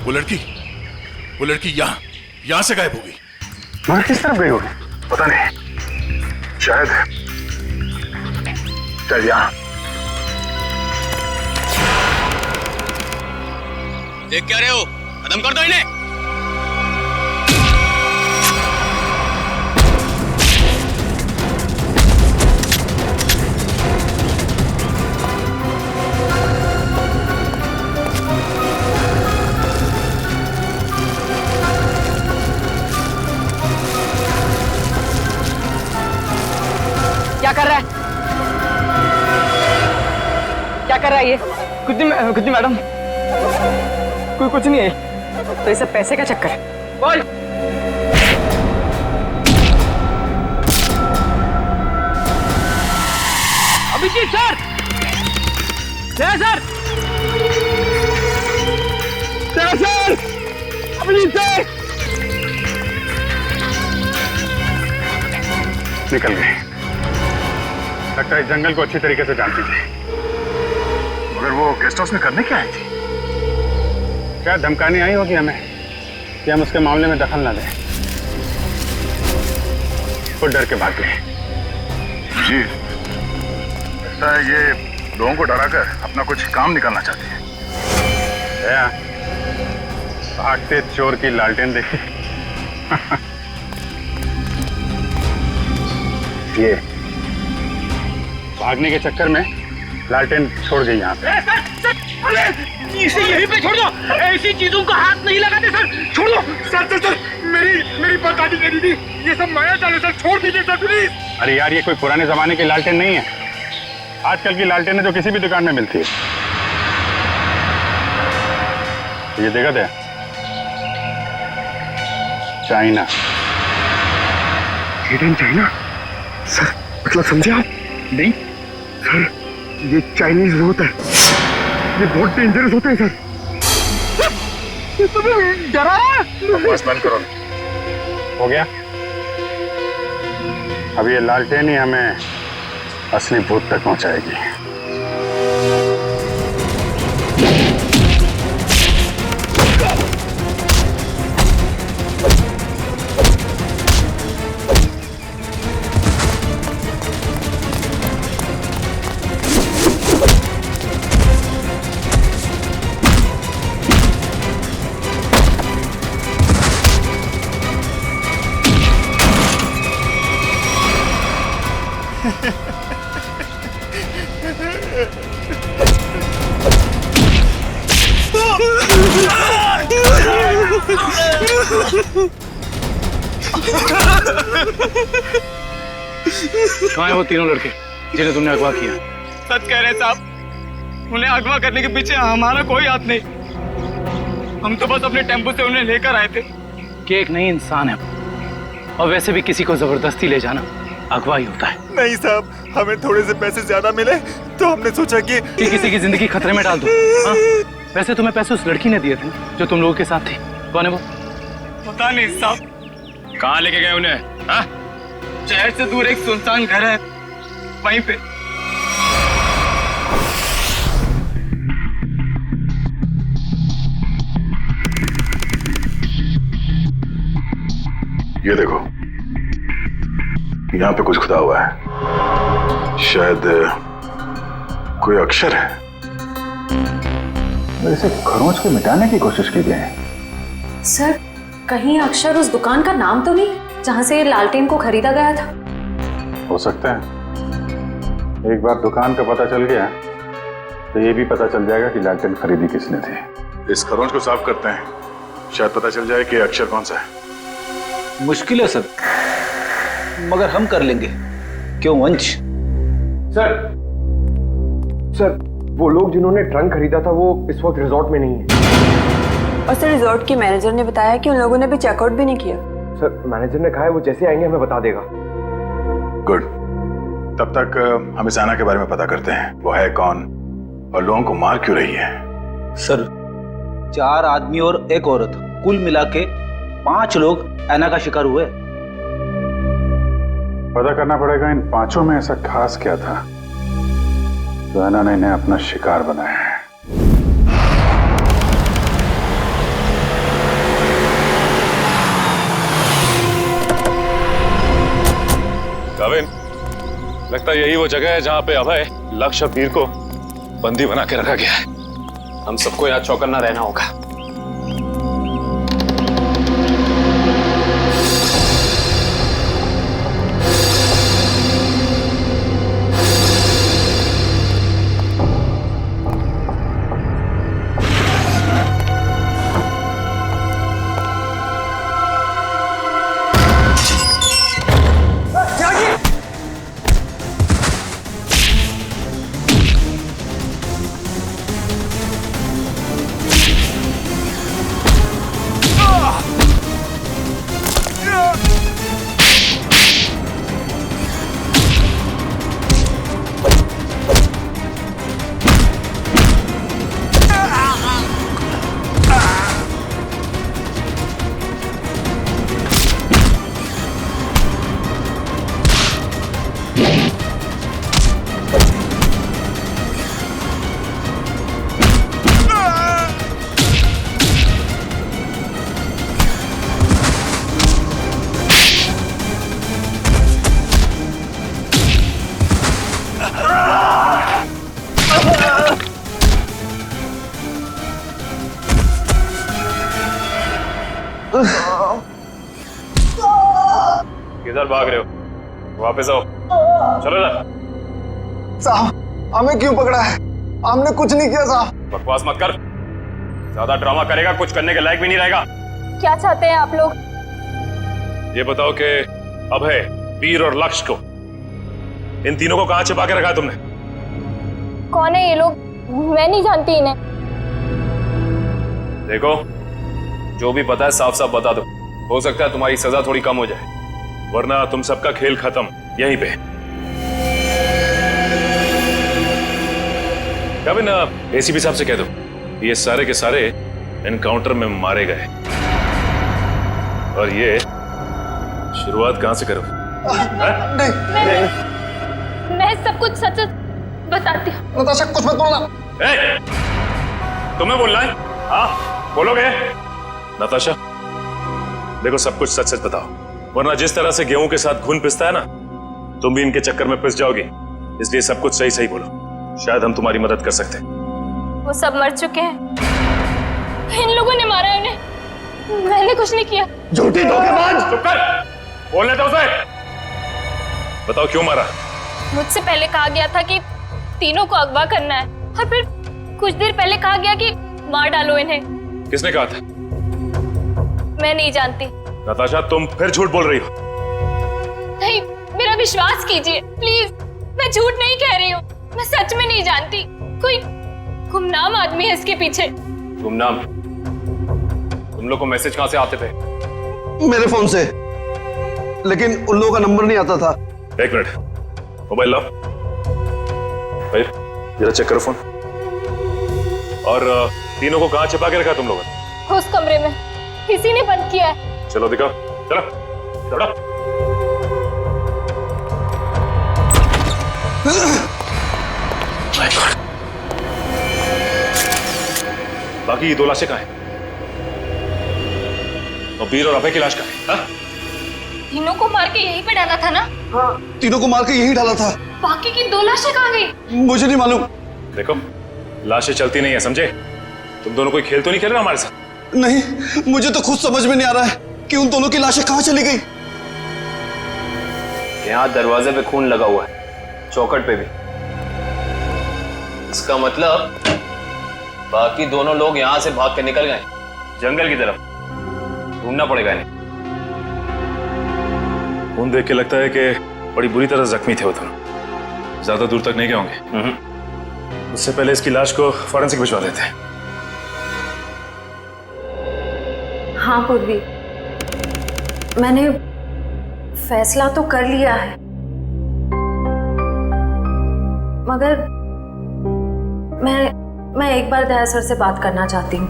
वो लड़की यहाँ से गायब हो गई। मगर किस तरफ गई होगी? पता नहीं, शायद यहाँ। देख क्या रहे हो? खत्म कर दो इन्हें। क्या कर रहा है? क्या कर रहा है ये? कुछ नहीं मैडम, कोई कुछ नहीं है। तो ये सब पैसे का चक्कर है। बोल। Abhijit sir, sir, Abhijit sir, निकल गए। लगता है जंगल को अच्छी तरीके से जानती थी। मगर वो गेस्ट हाउस में करने क्या आई थी? क्या धमकाने आई होगी हमें कि हम उसके मामले में दखल ना दें। वो डर के भाग गए। जी, लगता है ये लोगों को डराकर अपना कुछ काम निकालना चाहती है। भागते चोर की लालटेन देखी। ये भागने के चक्कर में लालटेन छोड़ गई यहाँ पे। इसे यहीं पे छोड़ दो, ऐसी चीजों का हाथ नहीं लगाते सर, छोड़ दो सर। मेरी परदादी कह दी थी, ये सब माया चाल है सर, छोड़ दीजिए सर प्लीज। अरे यार, ये कोई पुराने जमाने की लालटेन नहीं है। आजकल की लालटेन है जो किसी भी दुकान में मिलती है। ये देखा थे, चाइना। चाइना सर, मतलब समझे आप? नहीं सर, ये चाइनीज होता है, ये बहुत डेंजरस होते हैं सर। डरा बस बंद करो। हो गया? अब ये लालटेन ही हमें असली भूत तक पहुंचाएगी। कहाँ है वो तीनों लड़के जिन्हें तुमने अगवा किया? सच कह रहे हैं साहब, उन्हें अगवा करने के पीछे हमारा कोई हाथ नहीं। हम तो बस अपने टेम्पो से उन्हें लेकर आए थे। कि एक नई इंसान है, और वैसे भी किसी को जबरदस्ती ले जाना अगवा ही होता है। नहीं साहब, हमें थोड़े से पैसे ज्यादा मिले तो हमने सोचा कि किसी की जिंदगी खतरे में डाल दो। हाँ? वैसे तुम्हें पैसे उस लड़की ने दिए थे जो तुम लोगों के साथ थी। कौन है वो? पता नहीं साहब। कहाँ लेके गए उन्हें? हाँ? शहर से दूर एक सुनसान घर है, वहीं पे। ये देखो, यहाँ पे कुछ खुदा हुआ है, शायद कोई अक्षर है। इसे खरोंच के मिटाने की कोशिश की गई है। सर, कहीं अक्षर उस दुकान का नाम तो नहीं जहां से लालटेन को खरीदा गया था? हो सकता है। एक बार दुकान का पता चल गया तो ये भी पता चल जाएगा कि लालटेन खरीदी किसने थी। इस खरोंच को साफ करते हैं, शायद पता चल जाए कि अक्षर कौन सा है। मुश्किल है सर, मगर हम कर लेंगे। क्यों वंश? सर, वो लोग जिन्होंने ट्रंक खरीदा था वो इस वक्त रिजॉर्ट में नहीं है। और सर, रिजॉर्ट के मैनेजर ने बताया कि उन लोगों ने अभी चेकआउट भी नहीं किया। सर, मैनेजर ने कहा है वो जैसे आएंगे हमें बता देगा। गुड, तब तक हम इस आना के बारे में पता करते हैं। वो है कौन और लोगों को मार क्यों रही है? सर, 4 आदमी और एक औरत, कुल मिला के 5 लोग ऐना का शिकार हुए। पता करना पड़ेगा इन 5 में ऐसा खास क्या था तो ऐना ने इन्हें अपना शिकार बनाया है। काविन, लगता है यही वो जगह है जहां पे अभय, लक्ष्य और वीर को बंदी बना के रखा गया है। हम सबको यहाँ चौकन्ना रहना होगा। किधर भाग रहे हो? वापस आओ, चलो ना। साहब हमें क्यों पकड़ा है? हमने कुछ नहीं किया साहब। बकवास मत कर, ज्यादा ड्रामा करेगा कुछ करने के लायक भी नहीं रहेगा। क्या चाहते हैं आप लोग? ये बताओ कि अभय, वीर और लक्ष्य को, इन तीनों को कहां छिपा के रखा है तुमने? कौन है ये लोग? मैं नहीं जानती इन्हें। देखो, जो भी पता है साफ साफ बता दो, हो सकता है तुम्हारी सजा थोड़ी कम हो जाए, वरना तुम सबका खेल खत्म यहीं पे। कविन, एसीपी साहब से कह दो ये सारे के सारे एनकाउंटर में मारे गए, और ये शुरुआत कहां से करो? मैं सब कुछ सच बताती हूँ। नताशा कुछ मत बोलना। तुम्हें बोलना है? हाँ बोलोगे? नताशा देखो, सब कुछ सच सच बताओ, वरना जिस तरह से गेहूं के साथ घुन पिसता है ना, तुम भी इनके चक्कर में पिस जाओगी। इसलिए सब कुछ सही सही बोलो, शायद हम तुम्हारी मदद कर सकते हैं। वो सब मर चुके हैं, इन लोगों ने मारा है उन्हें, मैंने कुछ नहीं किया। झूठी धोखेबाज! चुप कर, बोलने दो उसे। बताओ क्यों मारा? मुझसे पहले कहा गया था कि तीनों को अगवा करना है, और फिर कुछ देर पहले कहा गया कि मार डालो इन्हें। किसने कहा था? मैं नहीं जानती। नताशा तुम फिर झूठ बोल रही हो। नहीं, मेरा विश्वास कीजिए प्लीज, मैं झूठ नहीं कह रही हूँ, मैं सच में नहीं जानती। कोई गुमनाम आदमी है इसके पीछे। गुमनाम? तुम लोग को मैसेज कहां से आते थे? मेरे फोन से, लेकिन उन लोगों का नंबर नहीं आता था। एक मिनट, मोबाइल लाओ भाई, जरा चेक करो फोन। और तीनों को कहां छिपा के रखा तुम लोगों ने? उस कमरे में, किसी ने बंद किया है। चलो दिखाओ, चलो चलो। बाकी ये 2 लाशें कहां हैं? और वीर और अभय की लाश कहां है? तीनों को मार के यहीं पे डाला था ना? हाँ, तीनों को मार के यही डाला था। बाकी की 2 लाशें कहां गई? मुझे नहीं मालूम। देखो, लाशें चलती नहीं है, समझे? तुम दोनों कोई खेल तो नहीं खेल रहे हमारे साथ? नहीं, मुझे तो खुद समझ में नहीं आ रहा है कि उन दोनों की लाशें कहां चली गई। यहाँ दरवाजे पे खून लगा हुआ है, चौखट पे भी। इसका मतलब बाकी दोनों लोग यहाँ से भाग के निकल गए जंगल की तरफ। ढूंढना पड़ेगा इन्हें। खून देख के लगता है कि बड़ी बुरी तरह जख्मी थे वो दोनों, ज्यादा दूर तक नहीं गए होंगे। उससे पहले इसकी लाश को फॉरेंसिक भिजवा देते हैं। हाँ पूर्वी, मैंने फैसला तो कर लिया है, मगर मैं एक बार दया सर से बात करना चाहती हूँ।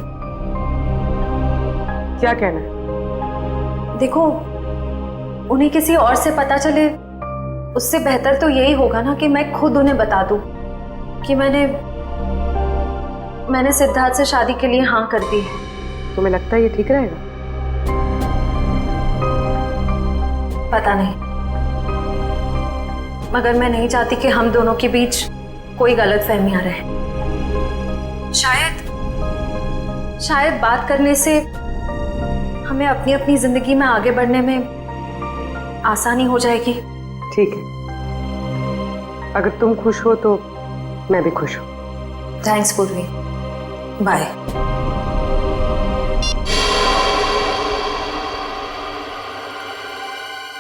क्या कहना है? देखो, उन्हें किसी और से पता चले उससे बेहतर तो यही होगा ना कि मैं खुद उन्हें बता दूं कि मैंने सिद्धार्थ से शादी के लिए हाँ कर दी है। तुम्हें लगता है ये ठीक रहेगा? पता नहीं, मगर मैं नहीं चाहती कि हम दोनों के बीच कोई गलतफहमियां रहे। शायद बात करने से हमें अपनी अपनी जिंदगी में आगे बढ़ने में आसानी हो जाएगी। ठीक है, अगर तुम खुश हो तो मैं भी खुश हूँ। थैंक्स पूर्वी, बाय।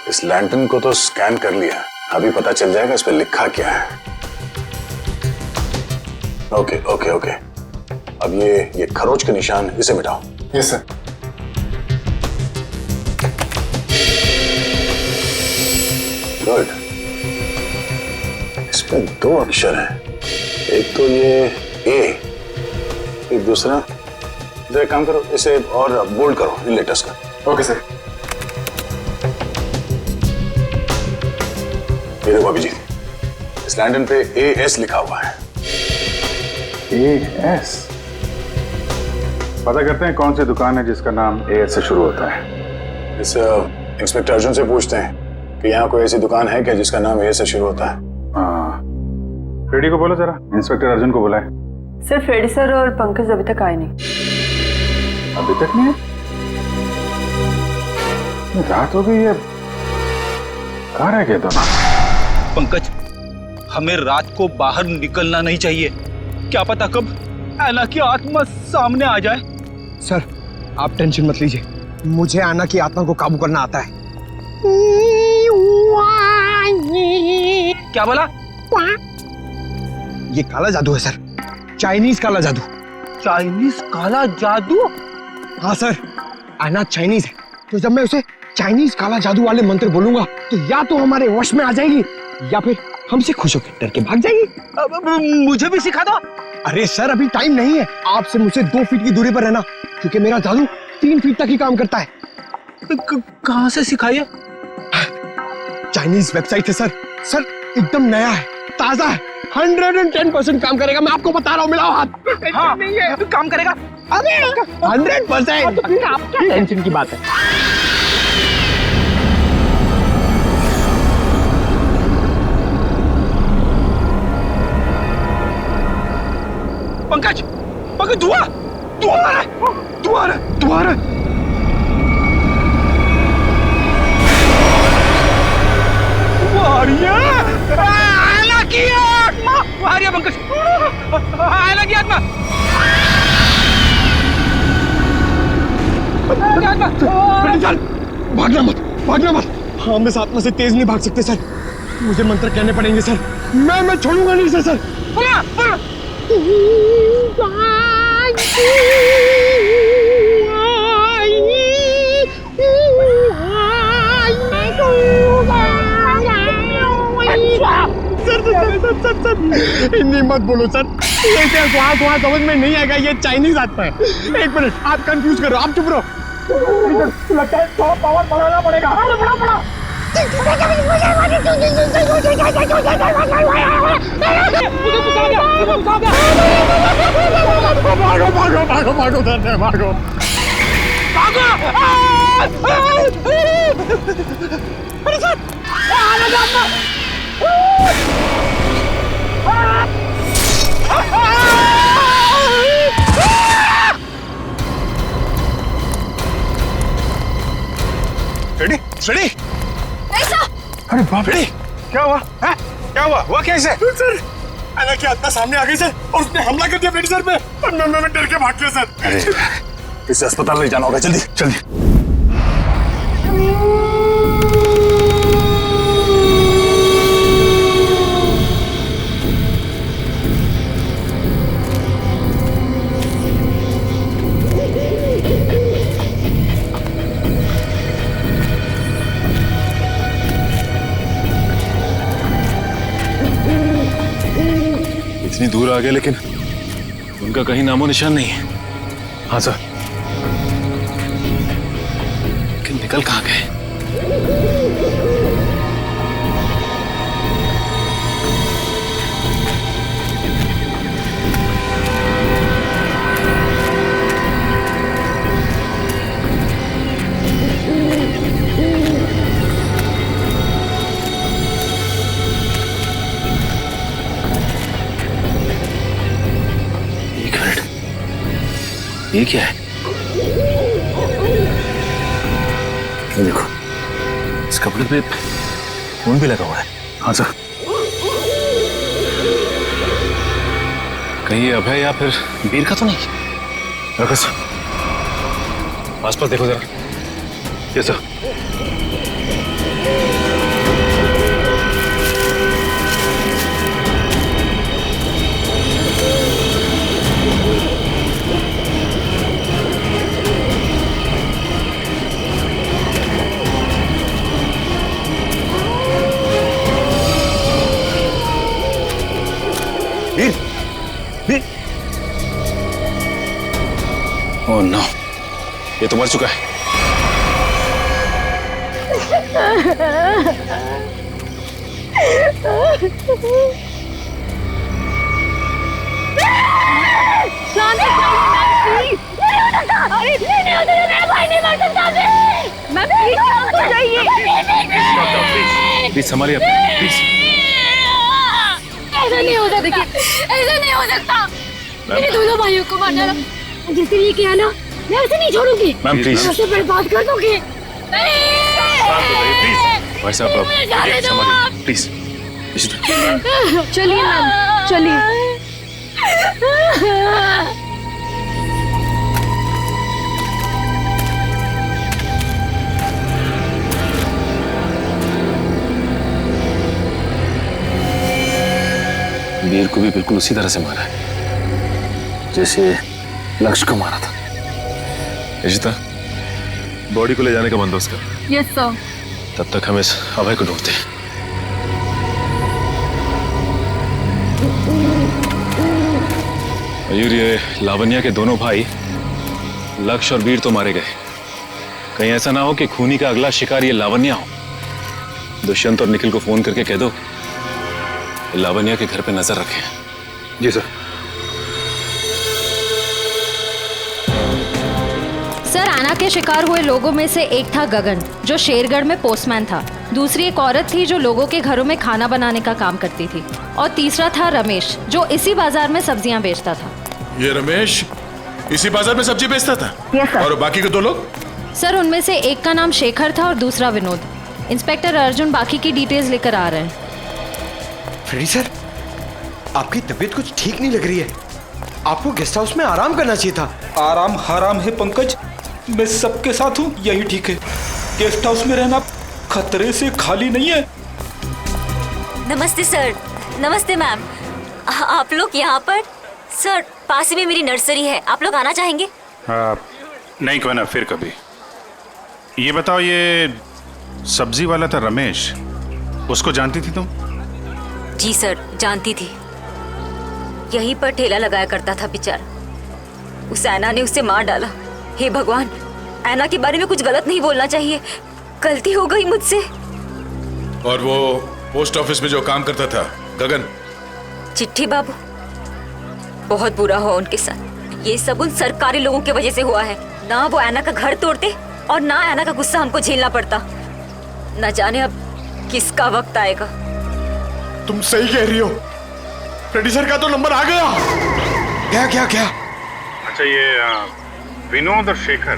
इस लैंटर्न को तो स्कैन कर लिया, अभी पता चल जाएगा इस पे लिखा क्या है। ओके ओके ओके, अब ये खरोच के निशान इसे मिटाओ। Yes sir. गुड, इसमें 2 अक्षर हैं, एक तो ये ए, एक दूसरा। तो एक काम करो, इसे और बोल्ड करो इन लेटर्स का। Okay sir. ये देखो अभिजीत, इस लैंटर्न पे AS लिखा हुआ है। AS? पता करते हैं कौन सी दुकान है जिसका नाम AS से शुरू होता है। इस इंस्पेक्टर अर्जुन से पूछते हैं कि यहाँ कोई ऐसी दुकान है क्या जिसका नाम AS से शुरू होता है। हाँ, फ्रेडी को बोलो जरा, इंस्पेक्टर अर्जुन को बुलाए। सर, फ्रेडी सर और पंकज अभी तक आए नहीं। अभी तक नहीं? रात हो गई है, कहाँ रह गए दोनों? पंकज, हमें रात को बाहर निकलना नहीं चाहिए, क्या पता कब ऐना की आत्मा सामने आ जाए। सर, आप टेंशन मत लीजिए, मुझे आना की आत्मा को काबू करना आता है। क्या बोला? ये काला जादू है सर, चाइनीज काला जादू। चाइनीज काला जादू? हाँ सर, आना चाइनीज है, तो जब मैं उसे चाइनीज काला जादू वाले मंत्र बोलूंगा तो या तो हमारे वश में आ जाएगी या फिर हमसे खुश होकर डर के भाग जाएगी। मुझे भी सिखा दो। अरे सर, अभी टाइम नहीं है, आपसे मुझसे 2 फीट की दूरी पर रहना, क्योंकि मेरा जादू 3 फीट तक ही काम करता है। कहाँ से सिखाइए? चाइनीज वेबसाइट है सर। सर, एकदम नया है, ताजा है, 110% काम करेगा, मैं आपको बता रहा हूँ। मिलाओ हाथ। हाँ, नहीं है, काम करेगा। अरे 100%। टेंशन की बात है। पंकज, पंकज, धुआं आ रहा है, धुआं आ रहा है। आना की आत्मा, पंकज, आना की आत्मा। भागना मत। हम इस आत्मा से तेज नहीं भाग सकते सर, मुझे मंत्र कहने पड़ेंगे सर। मैं छोड़ूंगा नहीं सर। सर, हिंदी मत बोलो सर, ऐसे वहाँ समझ में नहीं आएगा, ये चाइनीज आत्मा है। 1 मिनट, आप कंफ्यूज करो, आप चुप रहो। लगता है थोड़ा पावर बढ़ाना पड़ेगा। भागो। अरे सर, रेडी? ऐसा? अरे बाप रे, क्या हुआ? क्या हुआ कैसे? सर, ऐना की आत्मा सामने आ गई सर, और उसने हमला कर दिया फ्रेडी सर पे, और मैं डर के भाग गया सर। अरे, इसे अस्पताल ले जाना होगा, जल्दी। इतनी दूर आ गए लेकिन उनका कहीं नामो निशान नहीं है। हाँ सर, लेकिन निकल कहाँ गए? ये क्या है? ये देखो, इस कपड़े पे खून भी लगा हुआ है। हाँ सर। कहीं ये अभय या फिर वीर का तो नहीं? रखो सर, आसपास देखो जरा। ये सर। वीर, वीर। ओह नो, ये तो मर चुका है। प्लीज संभालिए, प्लीज। ऐसा नहीं हो सकता, ऐसा नहीं हो सकता। मेरे दोनों भाइयों को मार डाला। जिसने ये किया ना, मैं उसे नहीं छोड़ूंगी। मैम प्लीज, मैं उसे बर्बाद कर दूंगी। भाई साहब संभालिए प्लीज। चलिए मैम, चलिए। वीर को भी बिल्कुल उसी तरह से मारा है जैसे लक्ष्य को मारा था। रिशिता, बॉडी को ले जाने का बंदोबस्त कर। Yes sir. तब तक हम इस अभय को ढूंढते हैं। मयूर, ये लावण्या के दोनों भाई लक्ष्य और वीर तो मारे गए। कहीं ऐसा ना हो कि खूनी का अगला शिकार ये लावण्या हो। दुष्यंत और निखिल को फोन करके कह दो लावण्या के घर पे नजर रखें। जी सर। सर, आना के शिकार हुए लोगों में से एक था गगन, जो शेरगढ़ में पोस्टमैन था। दूसरी एक औरत थी जो लोगों के घरों में खाना बनाने का काम करती थी। और तीसरा था रमेश, जो इसी बाजार में सब्जियां बेचता था। ये रमेश इसी बाजार में सब्जी बेचता था? Yes sir. और बाकी के दो लोग? सर, उनमें से एक का नाम शेखर था और दूसरा विनोद। इंस्पेक्टर अर्जुन बाकी की डिटेल्स लेकर आ रहे हैं। फ्रेडी सर, आपकी तबीयत कुछ ठीक नहीं लग रही है। आपको गेस्ट हाउस में आराम करना चाहिए था। आराम हराम है पंकज, मैं सबके साथ हूँ, यही ठीक है। गेस्ट हाउस में रहना खतरे से खाली नहीं है। नमस्ते सर। नमस्ते मैम। आप लोग यहाँ पर? सर, पास ही में मेरी नर्सरी है, आप लोग आना चाहेंगे? नहीं, कोई ना, फिर कभी। ये बताओ, ये सब्जी वाला था रमेश, उसको जानती थी तुम? जी सर, जानती थी। यहीं पर ठेला लगाया करता था बेचारा। उस ऐना ने उसे मार डाला। हे भगवान, ऐना के बारे में कुछ गलत नहीं बोलना चाहिए, गलती हो गई मुझसे। और वो पोस्ट ऑफिस में जो काम करता था गगन? चिट्ठी बाबू, बहुत बुरा हुआ उनके साथ। ये सब उन सरकारी लोगों की वजह से हुआ है। ना वो ऐना का घर तोड़ते और ना ऐना का गुस्सा हमको झेलना पड़ता। न जाने अब किसका वक्त आएगा। तुम सही कह रही हो, फ्रेडी सर का तो नंबर आ गया। क्या क्या क्या? अच्छा, ये विनोद और शेखर,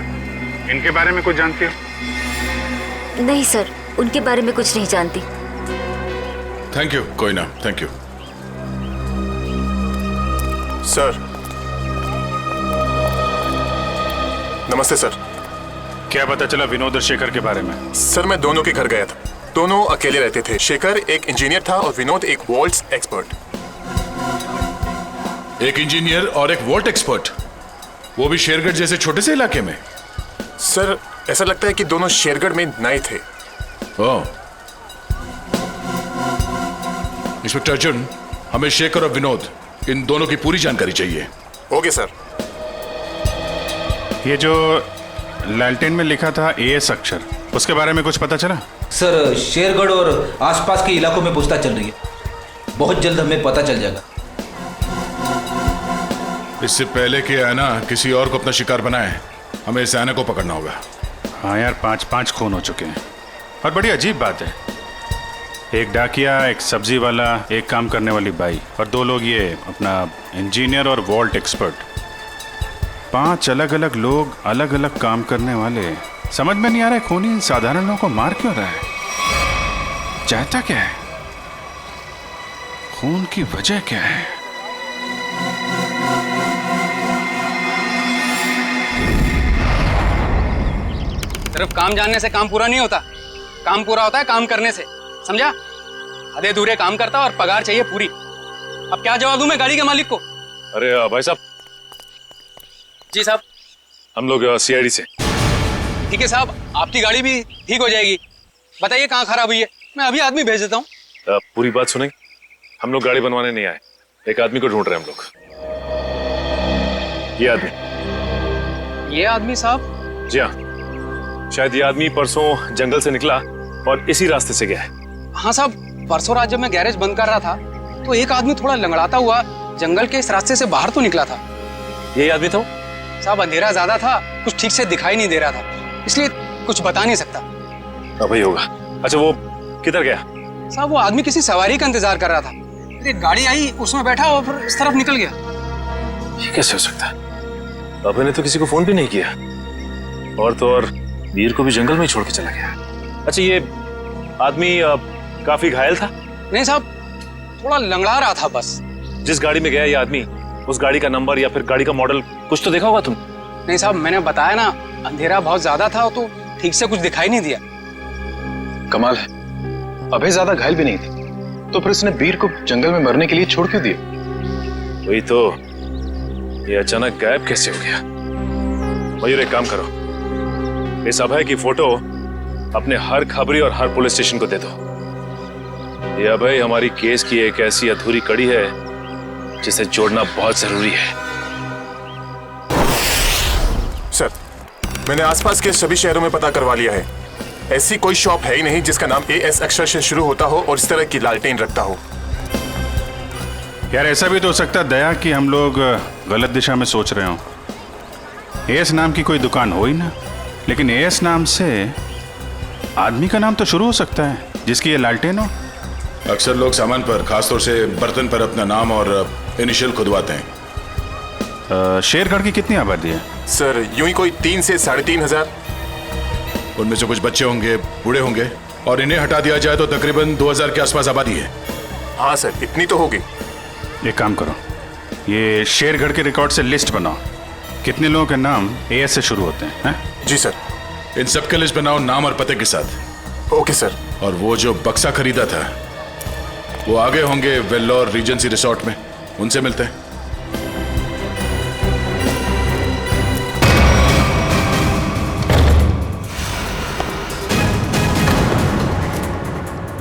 इनके बारे में कुछ जानती हो? नहीं सर, उनके बारे में कुछ नहीं जानती। थैंक यू, कोई ना, थैंक यू। सर, नमस्ते सर। क्या पता चला विनोद और शेखर के बारे में? सर, मैं दोनों के घर गया था। दोनों अकेले रहते थे। शेखर एक इंजीनियर था और विनोद एक वॉल्ट्स एक्सपर्ट। एक इंजीनियर और एक वॉल्ट एक्सपर्ट, वो भी शेरगढ़ जैसे छोटे से इलाके में? सर, ऐसा लगता है कि दोनों शेरगढ़ में नए थे। ओह। इंस्पेक्टर अर्जुन, हमें शेखर और विनोद, इन दोनों की पूरी जानकारी चाहिए। Okay sir. ये जो लालटेन में लिखा था एएस अक्षर, उसके बारे में कुछ पता चला? सर, शेरगढ़ और आसपास के इलाकों में पूछताछ चल रही है। बहुत जल्द हमें पता चल जाएगा। इससे पहले कि ऐना किसी और को अपना शिकार बनाए, हमें इस ऐना को पकड़ना होगा। हाँ यार, 5 खून हो चुके हैं। और बड़ी अजीब बात है, एक डाकिया, एक सब्जी वाला, एक काम करने वाली बाई, और 2 लोग ये अपना इंजीनियर और वॉल्ट एक्सपर्ट। 5 अलग अलग लोग, अलग अलग काम करने वाले। समझ में नहीं आ रहा है खूनी इन साधारण लोगों को मार क्यों रहा है? चाहता क्या है? खून की वजह क्या है? सिर्फ काम जानने से काम पूरा नहीं होता, काम पूरा होता है काम करने से, समझा? आधे अधूरे काम करता और पगार चाहिए पूरी। अब क्या जवाब दूं मैं गाड़ी के मालिक को? अरे भाई साहब। जी साहब। हम लोग सीआईडी से। ठीक है साहब, आपकी गाड़ी भी ठीक हो जाएगी। बताइए कहाँ खराब हुई है, मैं अभी आदमी भेज देता हूँ। पूरी बात सुनेंगे? हम लोग गाड़ी बनवाने नहीं आए, एक आदमी को ढूंढ रहे हैं हम लोग। ये आदमी। ये आदमी साहब? जी हाँ, शायद ये आदमी परसों जंगल से निकला और इसी रास्ते से गया है। हाँ साहब, परसों रात जब मैं गैरेज बंद कर रहा था तो एक आदमी थोड़ा लंगड़ाता हुआ जंगल के इस रास्ते से बाहर तो निकला था। यही आदमी था? साहब अंधेरा ज्यादा था, कुछ ठीक से दिखाई नहीं दे रहा था, इसलिए कुछ बता नहीं सकता। वही होगा। अच्छा वो किधर गया? साहब वो आदमी किसी सवारी का इंतजार कर रहा था, फिर एक गाड़ी आई, उसमें बैठा और फिर इस तरफ निकल गया। ये कैसे हो सकता है? अबे ने तो किसी को फोन भी नहीं किया, और तो और वीर को भी जंगल में ही छोड़ के चला गया। अच्छा ये आदमी काफी घायल था? नहीं साहब, थोड़ा लंगड़ा रहा था बस। जिस गाड़ी में गया ये आदमी, उस गाड़ी का नंबर या फिर गाड़ी का मॉडल कुछ तो देखा होगा तुम? नहीं साहब, मैंने बताया ना, अंधेरा बहुत ज्यादा था तो ठीक से कुछ दिखाई नहीं दिया। कमाल है, अभय ज्यादा घायल भी नहीं थी, तो फिर उसने वीर को जंगल में मरने के लिए छोड़ क्यों दिया? वही तो, ये अचानक गायब कैसे हो गया? मयूर एक काम करो, इस अभय की फोटो अपने हर खबरी और हर पुलिस स्टेशन को दे दो। ये अभय हमारी केस की एक ऐसी अधूरी कड़ी है जिसे जोड़ना बहुत जरूरी है। सर, मैंने आसपास के सभी शहरों में पता करवा लिया है। ऐसी कोई शॉप है ही नहीं जिसका नाम AS अक्षर से शुरू होता हो और इस तरह की लालटेन रखता हो। यार ऐसा भी तो हो सकता है दया कि हम लोग गलत दिशा में सोच रहे हो। AS नाम की कोई दुकान हो ही ना, लेकिन AS नाम से आदमी का नाम तो शुरू हो सकता है जिसकी ये लालटेन हो। अक्सर लोग सामान पर, खासतौर से बर्तन पर अपना नाम और इनिशियल खुदवाते हैं। शेरगढ़ की कितनी आबादी है? सर यूं ही कोई 3 से 3.5 हजार। उनमें से कुछ बच्चे होंगे, बूढ़े होंगे, और इन्हें हटा दिया जाए तो तकरीबन 2000 के आसपास आबादी है। हाँ सर, इतनी तो होगी। एक काम करो, ये शेरगढ़ के रिकॉर्ड से लिस्ट बनाओ, कितने लोगों के नाम AS से शुरू होते हैं? जी सर। इन सबके लिस्ट बनाओ नाम और पते के साथ। Okay sir. और वो जो बक्सा खरीदा था वो आगे होंगे वेल्लोर रीजेंसी रिसोर्ट में, उनसे मिलते हैं।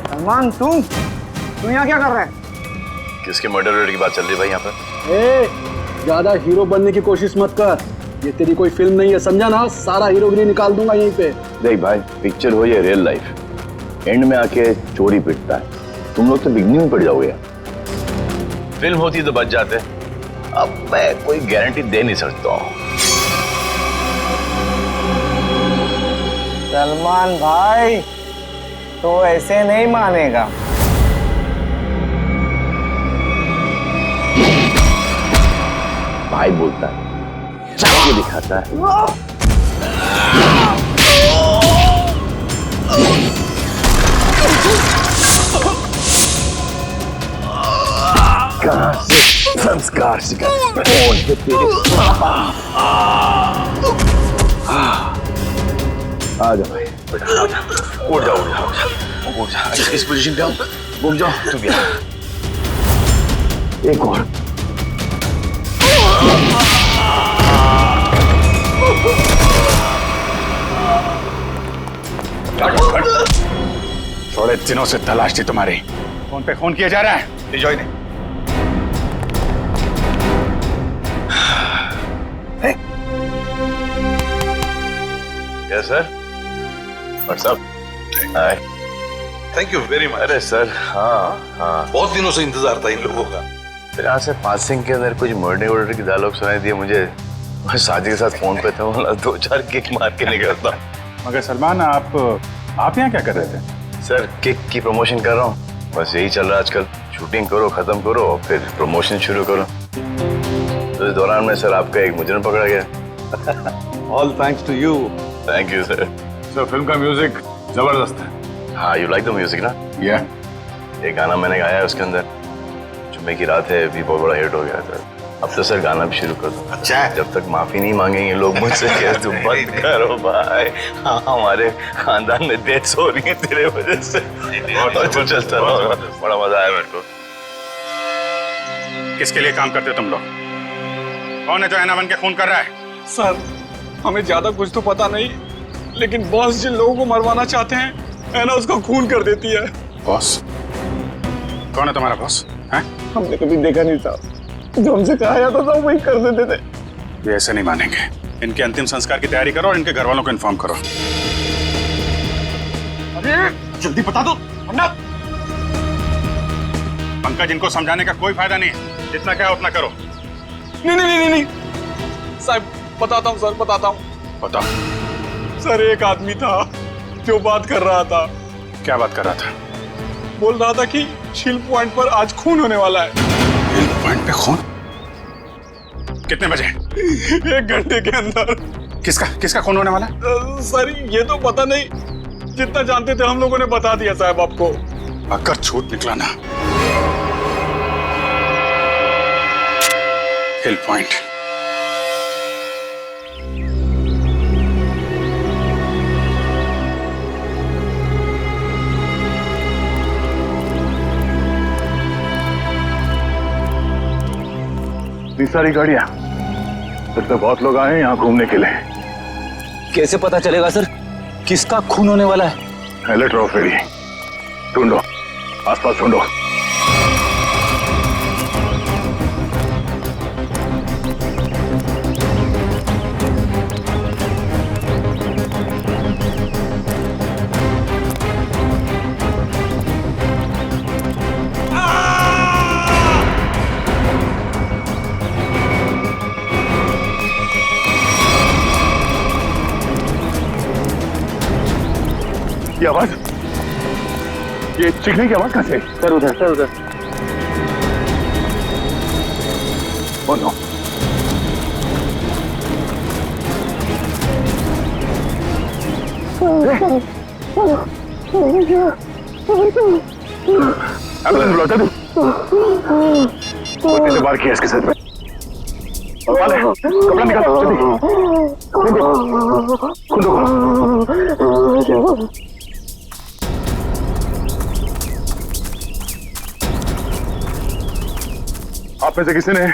सलमान तुम यहाँ क्या कर रहे हैं? किसके मर्डर की बात चल रही है भाई यहाँ पर? ज्यादा हीरो बनने की कोशिश मत कर, ये तेरी कोई फिल्म नहीं है, समझा ना? सारा हीरोगिरी निकाल दूंगा यहीं पे। देख भाई, पिक्चर हो या रियल लाइफ, एंड में आके चोरी पिटता है। तुम लोग तो बिगनिंग में पड़ जाओगे। फिल्म होती तो बच जाते, अब मैं कोई गारंटी दे नहीं सकता हूँ। सलमान भाई तो ऐसे नहीं मानेगा। भाई बोलता है, जाके दिखाता है। कहां से संस्कार सीखा? कौन है तेरे पापा? आ जा भाई, उठ जाओ, उठ जाओ, उठ जा। इस पोजीशन पे आओ, घूम जाओ, तू भी आ। एक और। थोड़े दिनों से तलाश थी तुम्हारी, फोन पे खून किया जा रहा है। ले जाओ इन्हें। Yes sir. What's up? Hi. Thank you very much. अरे सर, हाँ हाँ, बहुत दिनों से इंतजार था इन लोगों का। फिर यहाँ से पासिंग के अंदर कुछ मर्डर वर्डर की डायलॉग सुनाई दिए मुझे। मैं शादी के साथ फोन पे था, बोला 2-4 किक मार के निकलता। मगर सलमान आप यहाँ क्या कर रहे थे? सर किक की प्रमोशन कर रहा हूँ, बस यही चल रहा है आजकल। शूटिंग करो, खत्म करो, फिर प्रमोशन शुरू करो। तो इस दौरान में सर आपका एक मुजरिम पकड़ा गया। All thanks to you. Thank you sir. Sir film का म्यूजिक जबरदस्त है। हाँ, यू लाइक द म्यूजिक ना? या एक गाना मैंने गाया है उसके अंदर, जुम्मे की रात है, भी बहुत बड़ा हिट हो गया सर। अब तो सर गाना भी शुरू कर दो। अच्छा है। जब तक माफी नहीं मांगेंगे लोग मुझसे कह तुम बंद करो भाई। हाँ, हमारे खानदान में डेथ्स हो रही है तेरे वजह से। और तो चलता रहो, बड़ा मजा आया मेरे को। किसके लिए काम करते हो तुम लोग? कौन है जो ऐना बन के खून कर रहा है? सर हमें ज्यादा कुछ तो पता नहीं, लेकिन बॉस जिन लोगों को मरवाना चाहते हैं ऐना उसका खून कर देती है। बॉस? कौन है तुम्हारा बॉस? हैं? हमने कभी देखा नहीं था, जो हमसे कहा जाता था वही कर देते थे। ये ऐसे नहीं मानेंगे। इनके अंतिम संस्कार की तैयारी करो और इनके घर वालों को इन्फॉर्म करो। अरे जल्दी बता दो वरना। पंकज, इनको समझाने का कोई फायदा नहीं है। जितना क्या उतना करो। नहीं साहब, बताता हूँ सर, बताता हूँ। बताओ। सर एक आदमी था जो बात कर रहा था। क्या बात कर रहा था? बोल रहा था कि शिल पॉइंट पर आज खून होने वाला है। शिल पॉइंट पे खून? कितने बजे? 1 घंटे के अंदर। किसका खून होने वाला? सर ये तो पता नहीं, जितना जानते थे हम लोगों ने बता दिया साहब आपको। अगर झूठ निकला ना, हिल पॉइंट। इतनी सारी गाड़ियां, फिर तो बहुत लोग आए हैं यहाँ घूमने के लिए। कैसे पता चलेगा सर किसका खून होने वाला है? अलर्ट रहो फेरी, ढूंढो, आसपास ढूंढो। ये आवाज, ये चीखने की आवाज कहाँ से? सर उधर। Oh no. एम्बुलेंस बुलाता तू। कितने बार किया इसके सर में? वाले, कपड़ा निकाल जल्दी। खुद आप में से किसी ने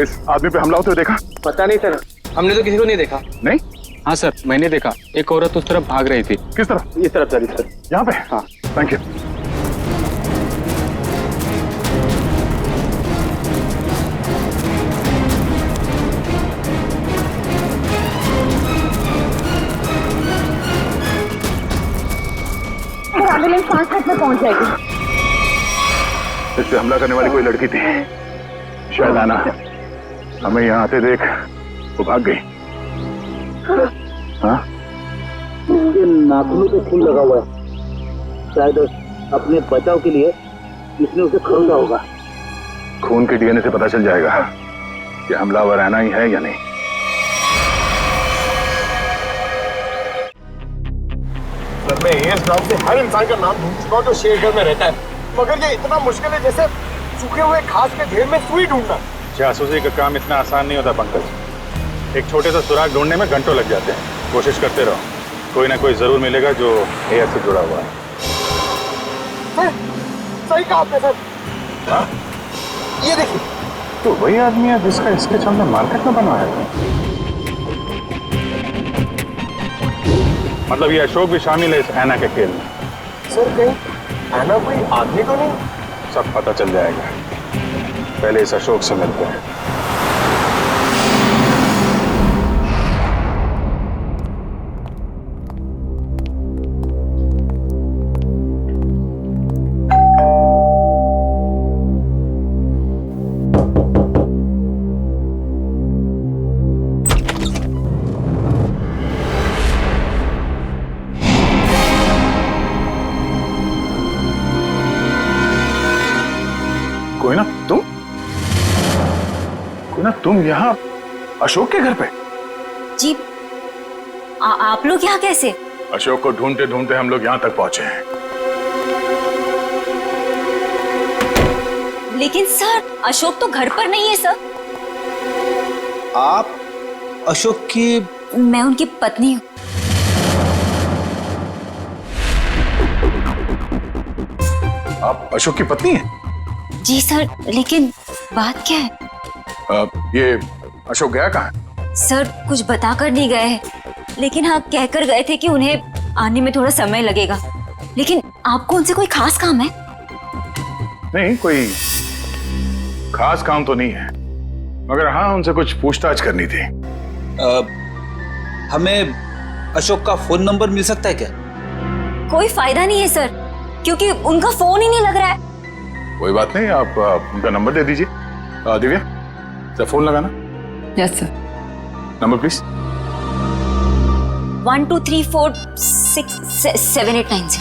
इस आदमी पे हमला होते हुए देखा? पता नहीं सर, हमने तो किसी को नहीं देखा। नहीं? हाँ सर, मैंने देखा। एक औरत उस तरफ भाग रही थी। किस तरफ? इस तरफ सर। यहाँ पे? हाँ। Thank you. एम्बुलेंस 5 मिनट में पहुंच जाएगी। इस पे हमला करने वाली कोई लड़की थी, शायद आना। हमें यहाँ आते देख वो भाग गई। हाँ? इसके नाखूनों पे खून लगा हुआ है, शायद अपने बचाव के लिए इसने उसे खरीदा होगा। खून के डीएनए से पता चल जाएगा कि हमलावर आना ही है या नहीं। सर मैं एएस नाम से हर इंसान का नाम ढूंढ चुका हूँ जो शेरगढ़ में रहता है, मगर ये इतना मुश्किल है जैसे सूखे हुए घास के ढेर में सुई ढूंढना। जासूसी का काम इतना आसान नहीं होता पंकज। एक छोटे सा सुराग ढूंढने में घंटों लग जाते हैं। कोशिश करते रहो, कोई ना कोई जरूर मिलेगा जो एएस से जुड़ा हुआ है। सर सही कहा आपने सर। हाँ? ये देखिए, तो वही आदमी है जिसका स्केच हमने मार्केट में बनवाया था। मतलब ये अशोक भी शामिल है इस ऐना के खेल में। सर कहीं ऐना कोई आदमी तो नहीं? सब पता चल जाएगा, पहले इस अशोक से मिलते हैं। कोई ना, तुम? तुम यहाँ अशोक के घर पे? जी आप लोग यहाँ कैसे? अशोक को ढूंढते ढूंढते हम लोग यहाँ तक पहुंचे हैं। लेकिन सर अशोक तो घर पर नहीं है सर। आप अशोक की? मैं उनकी पत्नी हूँ। आप अशोक की पत्नी हैं? जी सर, लेकिन बात क्या है? ये अशोक गया कहाँ? सर कुछ बताकर नहीं गए हैं, लेकिन हाँ कहकर गए थे कि उन्हें आने में थोड़ा समय लगेगा। लेकिन आपको उनसे कोई खास काम है? नहीं, कोई खास काम तो नहीं है, मगर हाँ उनसे कुछ पूछताछ करनी थी। हमें अशोक का फोन नंबर मिल सकता है क्या? कोई फायदा नहीं है सर, क्योंकि उनका फोन ही नहीं लग रहा है। कोई बात नहीं, आप उनका नंबर दे दीजिए। दिव्या, सर फोन लगाना। Yes sir. Number please. 1234667890।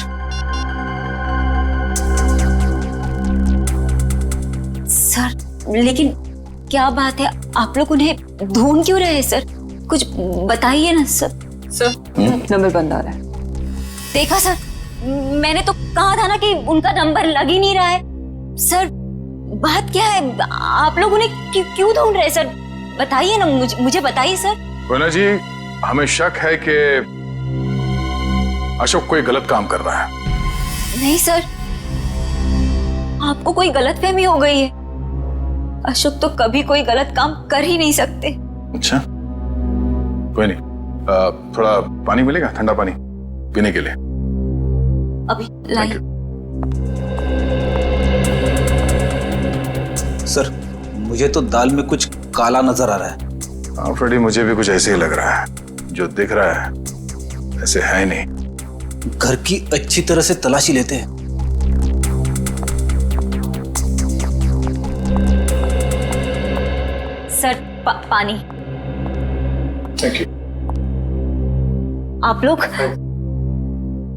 Sir लेकिन क्या बात है, आप लोग उन्हें ढूंढ क्यों रहे हैं सर? कुछ बताइए ना सर। सर नंबर बंद आ रहा है। देखा सर, मैंने तो कहा था ना कि उनका नंबर लग ही नहीं रहा है। सर बात क्या है, आप लोग उन्हें क्यों ढूंढ रहे हैं सर? बताइए ना, मुझे बताइए सर। कोना जी, हमें शक है कि अशोक कोई गलत काम कर रहा है। नहीं सर, आपको कोई गलतफहमी हो गई है। अशोक तो कभी कोई गलत काम कर ही नहीं सकते। अच्छा, कोई नहीं, थोड़ा पानी मिलेगा, ठंडा पानी पीने के लिए? अभी लाइए। सर मुझे तो दाल में कुछ काला नजर आ रहा है। हाँ फ्रेडी, मुझे भी कुछ ऐसे ही लग रहा है। जो दिख रहा है ऐसे है ही नहीं। घर की अच्छी तरह से तलाशी लेते हैं। सर पानी। Thank you. आप लोग?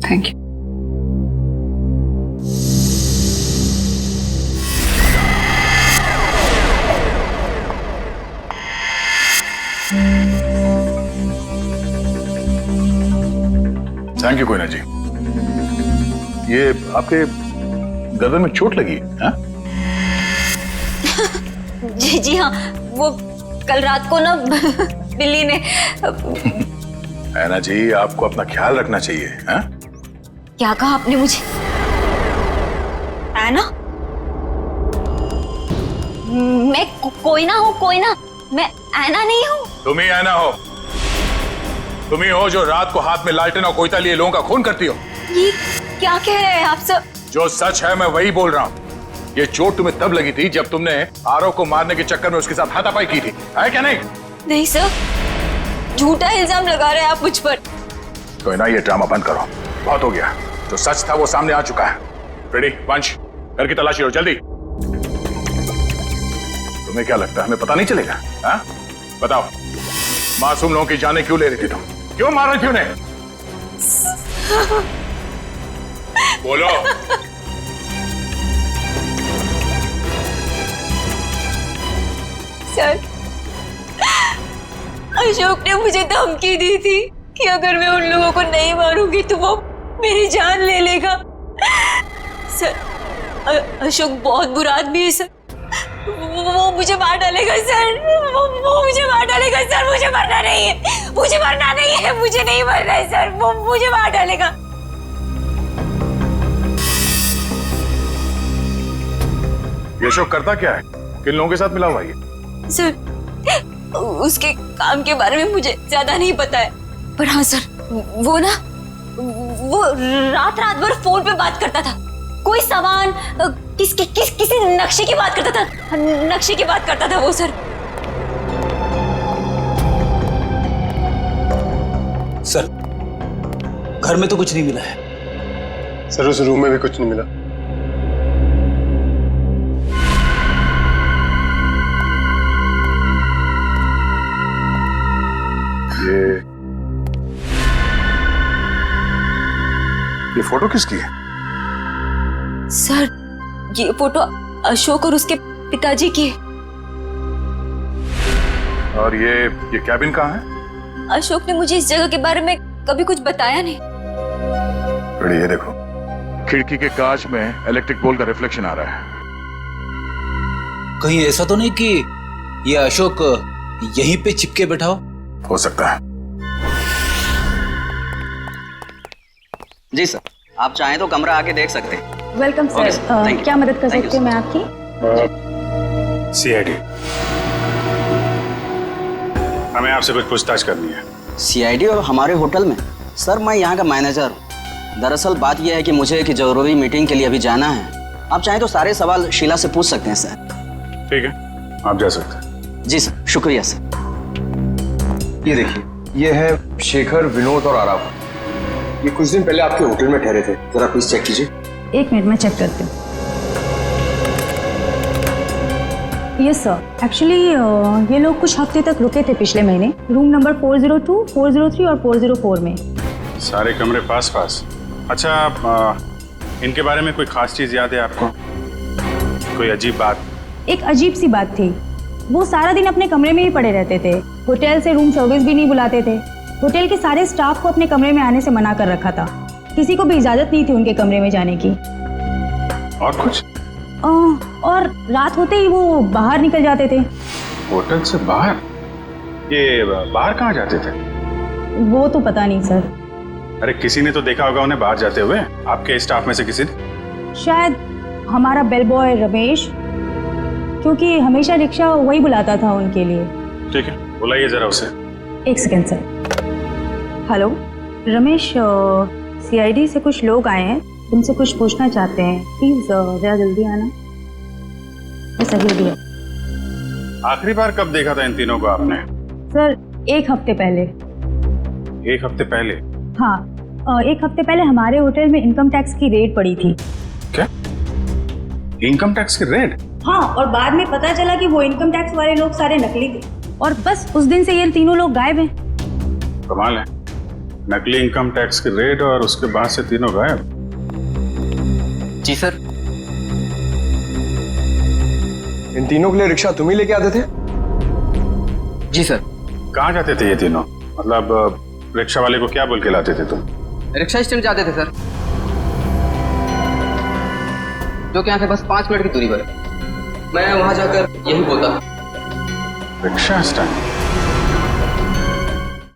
Thank you. Thank you Koyna ji. ये आपके गर्दन में चोट लगी है? हाँ? जी हाँ, वो कल रात को ना बिल्ली ने। ऐना जी, आपको अपना ख्याल रखना चाहिए। हाँ? क्या कहा आपने मुझे? ऐना? मैं कोई ना हूँ, कोई ना। मैं ऐना नहीं हूँ। तुम ही ऐना हो। तुम ही हो जो रात को हाथ में लालटेन और कोयता लिए लोगों का खून करती हो। ये क्या कह रहे हैं आप सब? जो सच है मैं वही बोल रहा हूँ। ये चोट तुम्हें तब लगी थी जब तुमने आरव को मारने के चक्कर में उसके साथ हाथापाई की थी, है क्या नहीं? नहीं सर, झूठा इल्जाम लगा रहे हैं आप मुझ पर। कोई ना, ये ड्रामा बंद करो, बहुत हो गया। जो सच था वो सामने आ चुका है। रेडी, पंच, घर की तलाशी लो जल्दी। तुम्हें क्या लगता है हमें पता नहीं चलेगा? हाँ? बताओ, मासूम लोगों की जानें क्यों ले रही थी तुम? क्यों मार रही थी उन्हें? बोलो। सर, अशोक ने मुझे धमकी दी थी कि अगर मैं उन लोगों को नहीं मारूंगी तो वो मेरी जान ले लेगा। सर, अशोक बहुत बुरा आदमी है सर। वो मुझे मार डालेगा सर। वो मुझे मार डालेगा सर। मुझे मरना नहीं है। मुझे मरना नहीं है। मुझे नहीं मरना है सर। वो मुझे मार डालेगा। ये अशोक करता क्या है? किन लोगों के साथ मिला हुआ है? सर, उसके काम के बारे में मुझे ज्यादा नहीं पता है, पर हाँ सर, वो रात भर फोन पे बात करता था। कोई सामान किसी नक्शे की बात करता था। नक्शे की बात करता था वो सर। सर, घर में तो कुछ नहीं मिला है। सर, उस रूम में भी कुछ नहीं मिला। ये फोटो किसकी है? सर, ये फोटो अशोक और उसके पिताजी की है। और ये कैबिन कहाँ है? अशोक ने मुझे इस जगह के बारे में कभी कुछ बताया नहीं। बेटी ये देखो, खिड़की के कांच में इलेक्ट्रिक पोल का रिफ्लेक्शन आ रहा है। कहीं ऐसा तो नहीं कि ये अशोक यहीं पे चिपके बैठा हो सकता है। जी सर, आप चाहें तो कमरा आके देख सकते हैं। Welcome Okay, sir. sir. Thank you. क्या मदद कर Thank सकती you, हूँ मैं आपकी? सीआईडी, हमें आपसे कुछ पूछताछ करनी है। सीआईडी और हमारे होटल में? सर मैं यहाँ का मैनेजर हूँ। दरअसल बात यह है कि मुझे एक जरूरी मीटिंग के लिए अभी जाना है। आप चाहें तो सारे सवाल शीला से पूछ सकते हैं सर। ठीक है, आप जा सकते हैं। जी सर, शुक्रिया सर। ये देखिए, ये है शेखर, विनोद और आराम। ये कुछ दिन पहले आपके होटल में ठहरे थे। जरा प्लीज चेक कीजिए। एक मिनट में चेक करती हूँ। यस सर, एक्चुअली ये लोग कुछ हफ्ते तक रुके थे पिछले महीने, रूम नंबर 402, 403 और 404 में। सारे कमरे पास पास। अच्छा, इनके बारे में कोई खास चीज याद है आपको? कोई अजीब बात? एक अजीब सी बात थी, वो सारा दिन अपने कमरे में ही पड़े रहते थे। होटल से रूम सर्विस भी नहीं बुलाते थे। होटल के सारे स्टाफ को अपने कमरे में आने से मना कर रखा था। किसी को भी इजाजत नहीं थी उनके कमरे में जाने की। और कुछ? और रात होते ही वो बाहर निकल जाते थे। होटल से बाहर? ये बाहर कहाँ जाते थे? वो तो पता नहीं सर। अरे किसी ने तो देखा होगा उन्हें बाहर जाते हुए, आपके स्टाफ में से किसी ने? शायद हमारा बेल बॉय रमेश, क्योंकि हमेशा रिक्शा वही बुलाता था उनके लिए। ठीक है, बुलाइए जरा उसे। एक second sir. Hello Ramesh, CID से कुछ लोग आए हैं, तुमसे कुछ पूछना चाहते हैं। प्लीज जरा जल्दी आना। बस अभी अभी। आखिरी बार कब देखा था इन तीनों को आपने? सर 1 हफ्ते पहले। 1 हफ्ते पहले? हाँ, 1 हफ्ते पहले हमारे होटल में इनकम टैक्स की रेड पड़ी थी। क्या? इनकम टैक्स की रेड? हाँ, और बाद में पता चला कि वो इनकम टैक्स वाले लोग सारे नकली थे, और बस उस दिन से ये तीनों लोग गायब हैं। कमाल है, नकली इनकम टैक्स की रेड और उसके बाद से तीनों गायब। जी सर। इन तीनों के लिए रिक्शा तुम ही लेके आते थे? जी सर। कहाँ जाते थे ये तीनों? मतलब रिक्शा वाले को क्या बोल के लाते थे तुम? रिक्शा स्टैंड जाते थे सर, जो कि यहाँ से बस 5 मिनट की दूरी पर है। मैं वहाँ जाकर यही बोलता था। Rickshaw stand?